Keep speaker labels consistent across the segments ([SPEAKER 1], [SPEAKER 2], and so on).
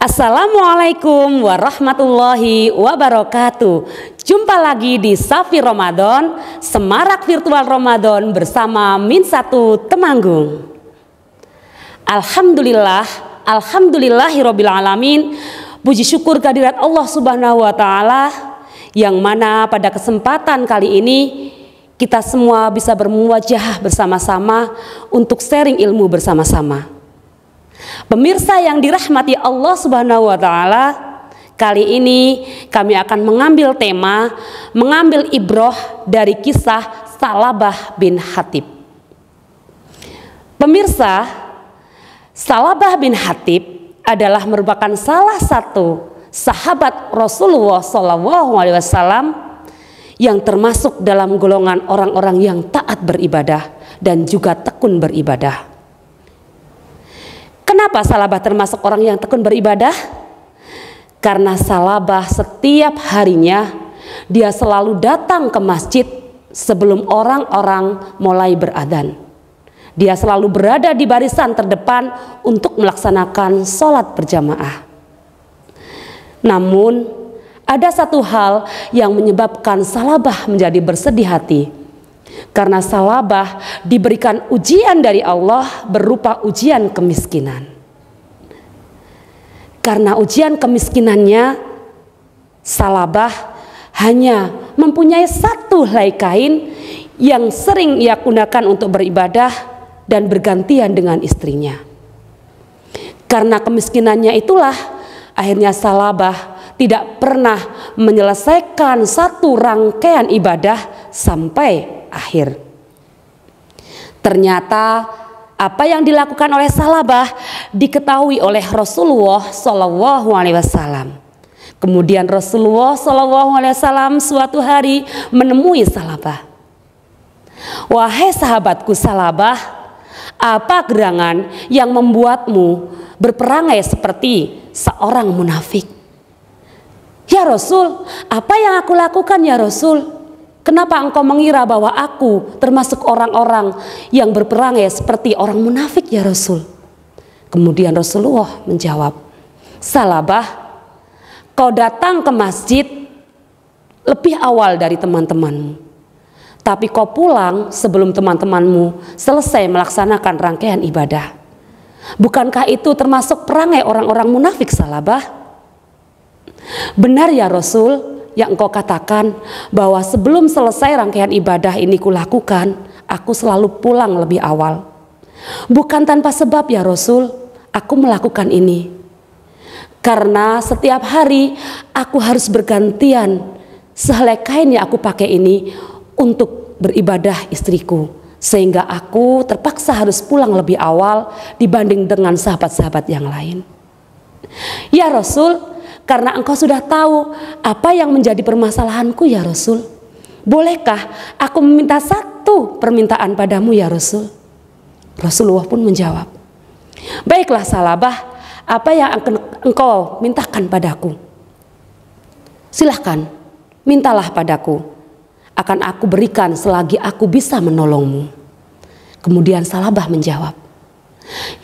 [SPEAKER 1] Assalamualaikum warahmatullahi wabarakatuh. Jumpa lagi di Safi Ramadan, Semarak Virtual Ramadan bersama Min1 Temanggung. Alhamdulillahirabbil alamin. Puji syukur kehadirat Allah Subhanahu wa taala yang mana pada kesempatan kali ini kita semua bisa bermuwajah bersama-sama untuk sharing ilmu bersama-sama. Pemirsa yang dirahmati Allah Subhanahu wa taala, kali ini kami akan mengambil tema, mengambil ibroh dari kisah Salabah bin Hatib. Pemirsa, Salabah bin Hatib adalah merupakan salah satu sahabat Rasulullah SAW yang termasuk dalam golongan orang-orang yang taat beribadah dan juga tekun beribadah. Kenapa Salabah termasuk orang yang tekun beribadah? Karena Salabah setiap harinya dia selalu datang ke masjid sebelum orang-orang mulai beradzan. Dia selalu berada di barisan terdepan untuk melaksanakan sholat berjamaah. Namun ada satu hal yang menyebabkan Salabah menjadi bersedih hati. Karena Salabah diberikan ujian dari Allah berupa ujian kemiskinan. Karena ujian kemiskinannya, Salabah hanya mempunyai satu helai kain yang sering ia gunakan untuk beribadah dan bergantian dengan istrinya. Karena kemiskinannya itulah akhirnya Salabah tidak pernah menyelesaikan satu rangkaian ibadah sampai akhir. Ternyata apa yang dilakukan oleh Salabah diketahui oleh Rasulullah SAW. Kemudian Rasulullah SAW suatu hari menemui Salabah. Wahai sahabatku Salabah, apa gerangan yang membuatmu berperangai seperti seorang munafik? Ya Rasul, apa yang aku lakukan ya Rasul? Kenapa engkau mengira bahwa aku termasuk orang-orang yang berperangai seperti orang munafik ya Rasul? Kemudian Rasulullah menjawab, Salabah, kau datang ke masjid lebih awal dari teman-temanmu. Tapi kau pulang sebelum teman-temanmu selesai melaksanakan rangkaian ibadah. Bukankah itu termasuk perangai orang-orang munafik Salabah? Benar ya Rasul yang engkau katakan bahwa sebelum selesai rangkaian ibadah ini kulakukan, aku selalu pulang lebih awal. Bukan tanpa sebab ya Rasul, aku melakukan ini. Karena setiap hari aku harus bergantian sehelai kain yang aku pakai ini untuk beribadah istriku. Sehingga aku terpaksa harus pulang lebih awal dibanding dengan sahabat-sahabat yang lain. Ya Rasul, karena engkau sudah tahu apa yang menjadi permasalahanku ya Rasul, bolehkah aku meminta satu permintaan padamu ya Rasul? Rasulullah pun menjawab, baiklah Salabah, apa yang engkau mintakan padaku? Silahkan, mintalah padaku, akan aku berikan selagi aku bisa menolongmu. Kemudian Salabah menjawab,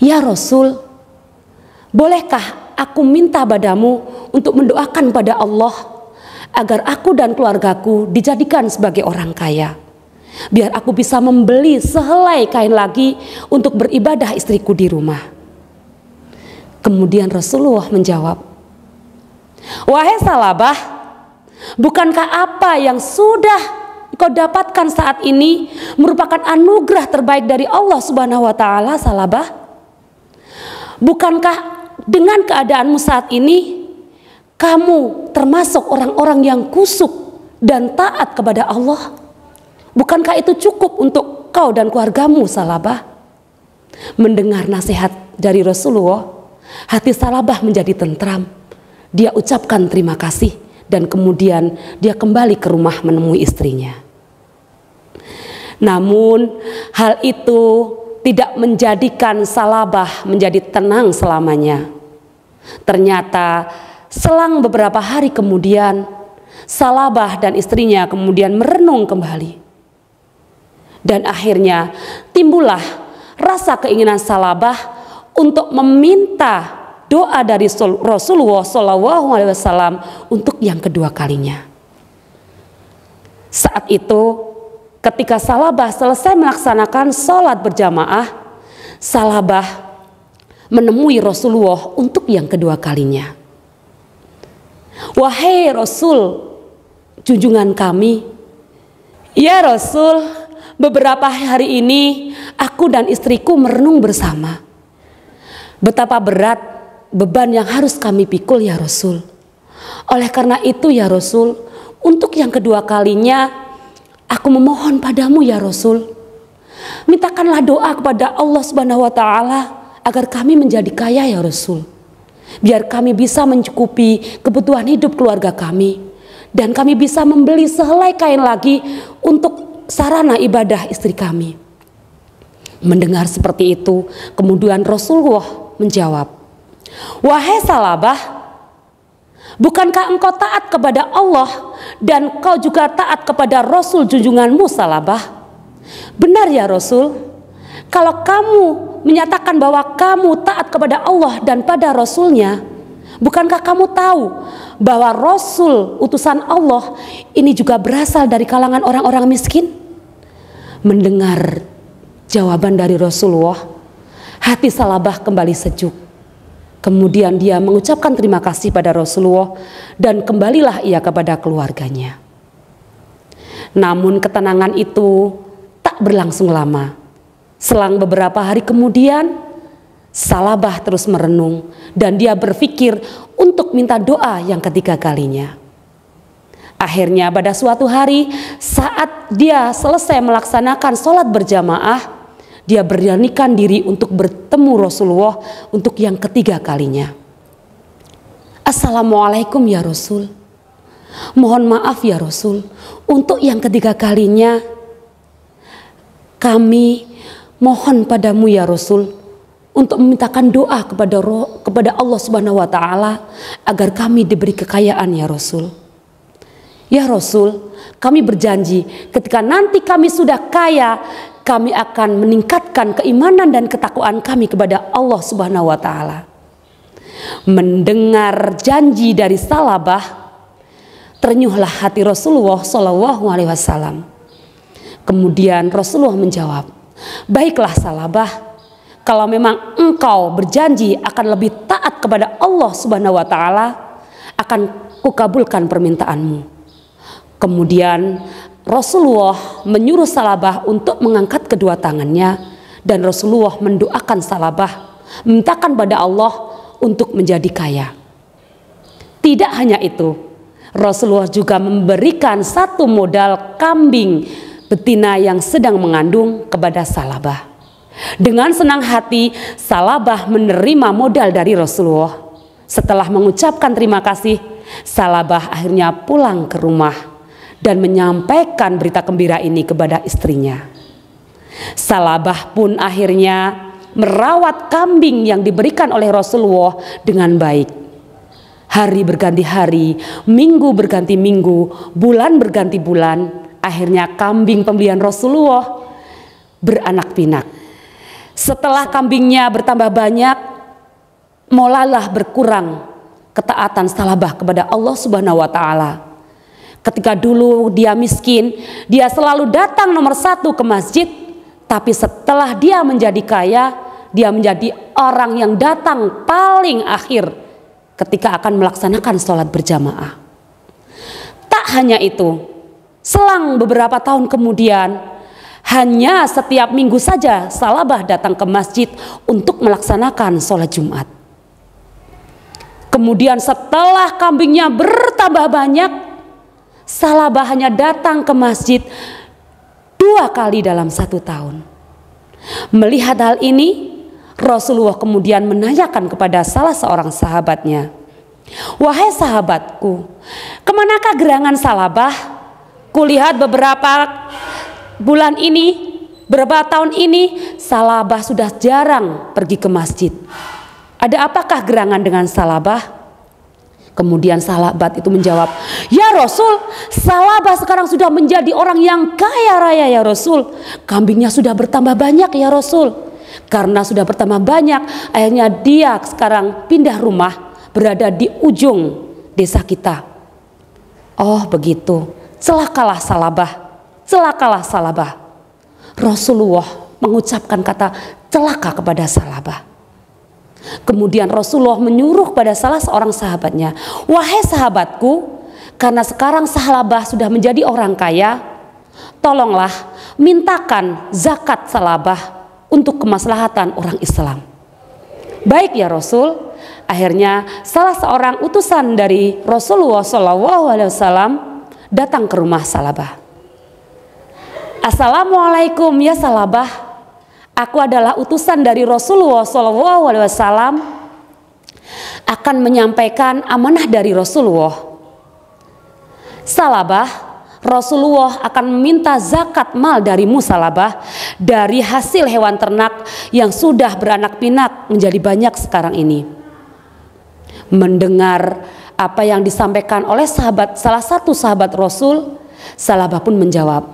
[SPEAKER 1] ya Rasul, bolehkah aku minta padamu untuk mendoakan pada Allah agar aku dan keluargaku dijadikan sebagai orang kaya, biar aku bisa membeli sehelai kain lagi untuk beribadah istriku di rumah. Kemudian Rasulullah menjawab, wahai Salabah, bukankah apa yang sudah kau dapatkan saat ini merupakan anugerah terbaik dari Allah Subhanahu wa taala Salabah? Bukankah dengan keadaanmu saat ini, kamu termasuk orang-orang yang kusuk dan taat kepada Allah? Bukankah itu cukup untuk kau dan keluargamu Salabah? Mendengar nasihat dari Rasulullah, hati Salabah menjadi tentram. Dia ucapkan terima kasih dan kemudian dia kembali ke rumah menemui istrinya. Namun hal itu tidak menjadikan Salabah menjadi tenang selamanya. Ternyata selang beberapa hari kemudian, Salabah dan istrinya kemudian merenung kembali. Dan akhirnya timbullah rasa keinginan Salabah untuk meminta doa dari Rasulullah SAW untuk yang kedua kalinya. Saat itu ketika Salabah selesai melaksanakan sholat berjamaah, Salabah menemui Rasulullah untuk yang kedua kalinya. Wahai Rasul, junjungan kami, ya Rasul, beberapa hari ini aku dan istriku merenung bersama. Betapa berat beban yang harus kami pikul ya Rasul. Oleh karena itu ya Rasul, untuk yang kedua kalinya aku memohon padamu ya Rasul, mintakanlah doa kepada Allah Subhanahu wa taala agar kami menjadi kaya ya Rasul. Biar kami bisa mencukupi kebutuhan hidup keluarga kami, dan kami bisa membeli sehelai kain lagi untuk sarana ibadah istri kami. Mendengar seperti itu, kemudian Rasulullah menjawab, wahai Salabah, bukankah engkau taat kepada Allah dan kau juga taat kepada Rasul junjunganmu Salabah? Benar ya Rasul, kalau kamu menyatakan bahwa kamu taat kepada Allah dan pada Rasulnya, bukankah kamu tahu bahwa Rasul utusan Allah ini juga berasal dari kalangan orang-orang miskin? Mendengar jawaban dari Rasulullah, hati Salabah kembali sejuk. Kemudian dia mengucapkan terima kasih pada Rasulullah dan kembalilah ia kepada keluarganya. Namun ketenangan itu tak berlangsung lama. Selang beberapa hari kemudian, Salabah terus merenung dan dia berpikir untuk minta doa yang ketiga kalinya. Akhirnya pada suatu hari saat dia selesai melaksanakan sholat berjamaah, dia beranikan diri untuk bertemu Rasulullah untuk yang ketiga kalinya. Assalamualaikum ya Rasul. Mohon maaf ya Rasul, untuk yang ketiga kalinya kami mohon padamu ya Rasul untuk memintakan doa kepada Allah Subhanahu wa taala agar kami diberi kekayaan ya Rasul. Ya Rasul, kami berjanji ketika nanti kami sudah kaya, kami akan meningkatkan keimanan dan ketakwaan kami kepada Allah Subhanahu wa taala. Mendengar janji dari Salabah, ternyuhlah hati Rasulullah SAW. Kemudian Rasulullah menjawab, baiklah Salabah, kalau memang engkau berjanji akan lebih taat kepada Allah Subhanahu wa taala, akan kukabulkan permintaanmu. Kemudian Rasulullah menyuruh Salabah untuk mengangkat kedua tangannya dan Rasulullah mendoakan Salabah, memintakan pada Allah untuk menjadi kaya. Tidak hanya itu, Rasulullah juga memberikan satu modal kambing betina yang sedang mengandung kepada Salabah. Dengan senang hati Salabah menerima modal dari Rasulullah. Setelah mengucapkan terima kasih, Salabah akhirnya pulang ke rumah dan menyampaikan berita gembira ini kepada istrinya. Salabah pun akhirnya merawat kambing yang diberikan oleh Rasulullah dengan baik. Hari berganti hari, minggu berganti minggu, bulan berganti bulan, akhirnya kambing pembelian Rasulullah beranak pinak. Setelah kambingnya bertambah banyak, mulailah berkurang ketaatan Salabah kepada Allah Subhanahu wa taala. Ketika dulu dia miskin, dia selalu datang nomor satu ke masjid. Tapi setelah dia menjadi kaya, dia menjadi orang yang datang paling akhir ketika akan melaksanakan sholat berjamaah. Tak hanya itu, selang beberapa tahun kemudian, hanya setiap minggu saja Salabah datang ke masjid untuk melaksanakan sholat Jumat. Kemudian setelah kambingnya bertambah banyak, Salabah hanya datang ke masjid 2 kali dalam 1 tahun. Melihat hal ini, Rasulullah kemudian menanyakan kepada salah seorang sahabatnya, wahai sahabatku, kemanakah gerangan Salabah? Kulihat beberapa bulan ini, beberapa tahun ini, Salabah sudah jarang pergi ke masjid. Ada apakah gerangan dengan Salabah? Kemudian sahabat itu menjawab, ya Rasul, Salabah sekarang sudah menjadi orang yang kaya raya ya Rasul. Kambingnya sudah bertambah banyak ya Rasul. Karena sudah bertambah banyak, akhirnya dia sekarang pindah rumah, berada di ujung desa kita. Oh begitu, celakalah Salabah, celakalah Salabah. Rasulullah mengucapkan kata celaka kepada Salabah. Kemudian Rasulullah menyuruh pada salah seorang sahabatnya, wahai sahabatku, karena sekarang Salabah sudah menjadi orang kaya, tolonglah mintakan zakat Salabah untuk kemaslahatan orang Islam. Baik ya Rasul. Akhirnya salah seorang utusan dari Rasulullah SAW datang ke rumah Salabah. Assalamualaikum ya Salabah, aku adalah utusan dari Rasulullah SAW, akan menyampaikan amanah dari Rasulullah. Salabah, Rasulullah akan meminta zakat mal darimu Salabah, dari hasil hewan ternak yang sudah beranak pinak menjadi banyak sekarang ini. Mendengar apa yang disampaikan oleh salah satu sahabat Rasul, Salabah pun menjawab,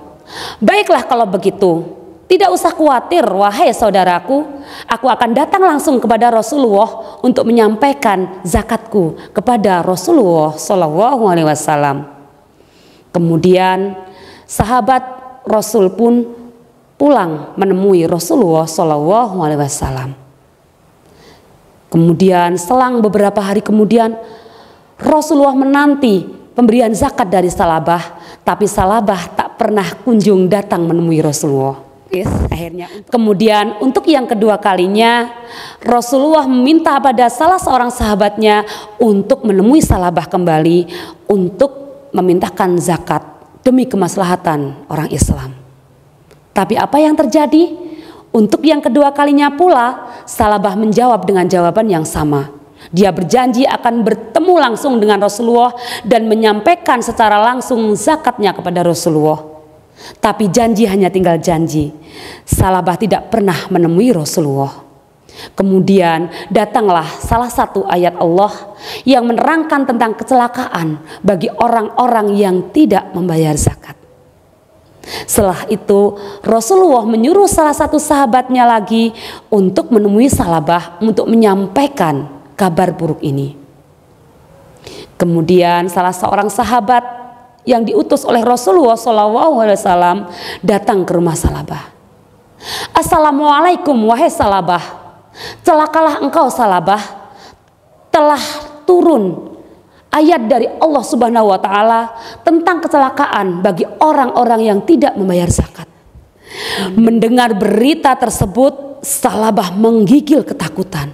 [SPEAKER 1] baiklah kalau begitu, tidak usah khawatir wahai saudaraku, aku akan datang langsung kepada Rasulullah untuk menyampaikan zakatku kepada Rasulullah SAW. Kemudian sahabat Rasul pun pulang menemui Rasulullah SAW. Kemudian selang beberapa hari kemudian Rasulullah menanti pemberian zakat dari Salabah, tapi Salabah tak pernah kunjung datang menemui Rasulullah. Akhirnya kemudian untuk yang kedua kalinya Rasulullah meminta pada salah seorang sahabatnya untuk menemui Salabah kembali untuk memintakan zakat demi kemaslahatan orang Islam. Tapi apa yang terjadi? Untuk yang kedua kalinya pula Salabah menjawab dengan jawaban yang sama. Dia berjanji akan bertemu langsung dengan Rasulullah dan menyampaikan secara langsung zakatnya kepada Rasulullah. Tapi janji hanya tinggal janji. Salabah tidak pernah menemui Rasulullah. Kemudian datanglah salah satu ayat Allah yang menerangkan tentang kecelakaan bagi orang-orang yang tidak membayar zakat. Setelah itu Rasulullah menyuruh salah satu sahabatnya lagi untuk menemui Salabah untuk menyampaikan kabar buruk ini. Kemudian salah seorang sahabat yang diutus oleh Rasulullah SAW datang ke rumah Salabah. Assalamualaikum wahai Salabah, celakalah engkau Salabah, telah turun ayat dari Allah Subhanahu wa taala tentang kecelakaan bagi orang-orang yang tidak membayar zakat. Mendengar berita tersebut, Salabah menggigil ketakutan.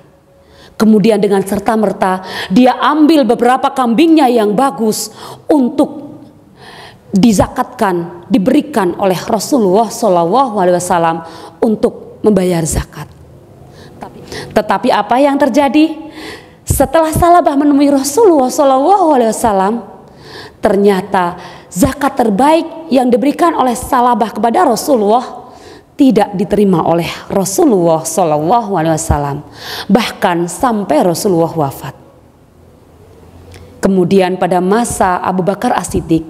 [SPEAKER 1] Kemudian dengan serta-merta dia ambil beberapa kambingnya yang bagus untuk dizakatkan, diberikan oleh Rasulullah SAW untuk membayar zakat. Tetapi apa yang terjadi? Setelah Salabah menemui Rasulullah SAW, ternyata zakat terbaik yang diberikan oleh Salabah kepada Rasulullah tidak diterima oleh Rasulullah SAW, bahkan sampai Rasulullah wafat. Kemudian pada masa Abu Bakar As-Siddiq,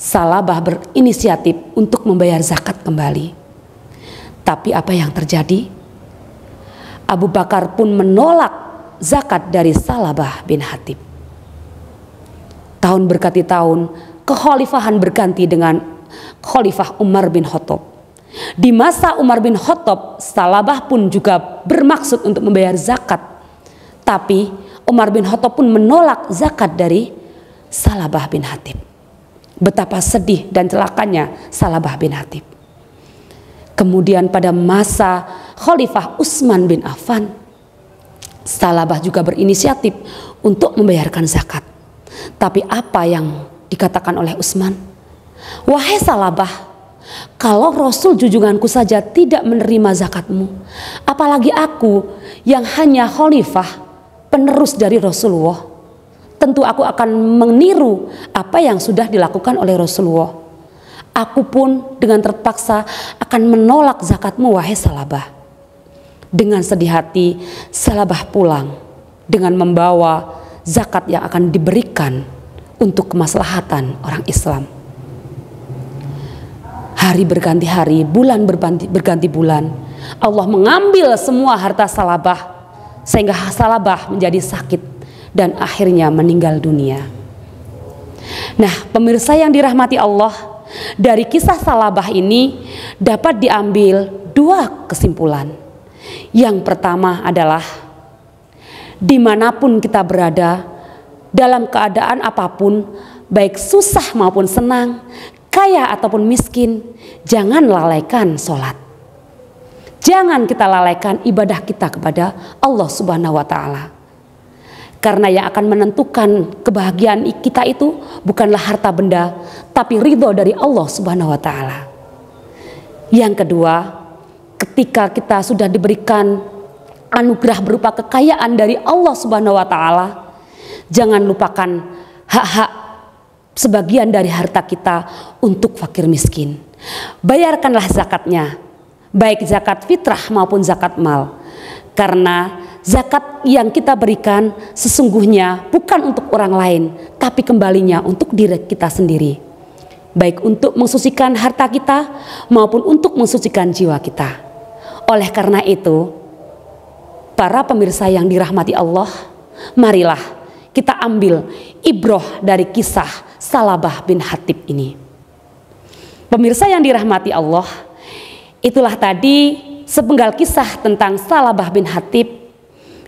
[SPEAKER 1] Salabah berinisiatif untuk membayar zakat kembali. Tapi apa yang terjadi? Abu Bakar pun menolak zakat dari Salabah bin Hatib. Tahun berganti tahun, kekhalifahan berganti dengan Khalifah Umar bin Khattab. Di masa Umar bin Khattab, Salabah pun juga bermaksud untuk membayar zakat. Tapi Umar bin Khattab pun menolak zakat dari Salabah bin Hatib. Betapa sedih dan celakanya Salabah bin Hatib. Kemudian pada masa Khalifah Utsman bin Affan, Salabah juga berinisiatif untuk membayarkan zakat. Tapi apa yang dikatakan oleh Utsman? Wahai Salabah, kalau Rasul junjunganku saja tidak menerima zakatmu, apalagi aku yang hanya khalifah, penerus dari Rasulullah, tentu aku akan meniru apa yang sudah dilakukan oleh Rasulullah. Aku pun dengan terpaksa akan menolak zakatmu wahai Salabah. Dengan sedih hati, Salabah pulang dengan membawa zakat yang akan diberikan untuk kemaslahatan orang Islam. Hari berganti hari, bulan berganti bulan, Allah mengambil semua harta Salabah sehingga Salabah menjadi sakit dan akhirnya meninggal dunia. Nah, pemirsa yang dirahmati Allah, dari kisah Salabah ini dapat diambil dua kesimpulan. Yang pertama adalah dimanapun kita berada, dalam keadaan apapun, baik susah maupun senang, kaya ataupun miskin, jangan lalaikan sholat. Jangan kita lalaikan ibadah kita kepada Allah Subhanahu wa Ta'ala. Karena yang akan menentukan kebahagiaan kita itu bukanlah harta benda, tapi ridho dari Allah Subhanahu wa Ta'ala. Yang kedua, ketika kita sudah diberikan anugerah berupa kekayaan dari Allah Subhanahu wa Ta'ala, jangan lupakan hak-hak sebagian dari harta kita untuk fakir miskin. Bayarkanlah zakatnya, baik zakat fitrah maupun zakat mal. Karena zakat yang kita berikan sesungguhnya bukan untuk orang lain, tapi kembalinya untuk diri kita sendiri. Baik untuk mensucikan harta kita maupun untuk mensucikan jiwa kita. Oleh karena itu, para pemirsa yang dirahmati Allah, marilah kita ambil ibroh dari kisah Salabah bin Hatib ini. Pemirsa yang dirahmati Allah, itulah tadi sepenggal kisah tentang Salabah bin Hatib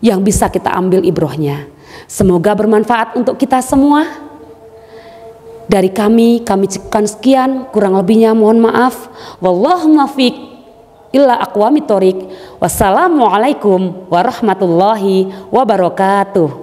[SPEAKER 1] yang bisa kita ambil ibrohnya. Semoga bermanfaat untuk kita semua. Dari kami cukupkan sekian, kurang lebihnya mohon maaf. Wallahu muwaffiq illa aqwamit thoriq. Wassalamualaikum warahmatullahi wabarakatuh.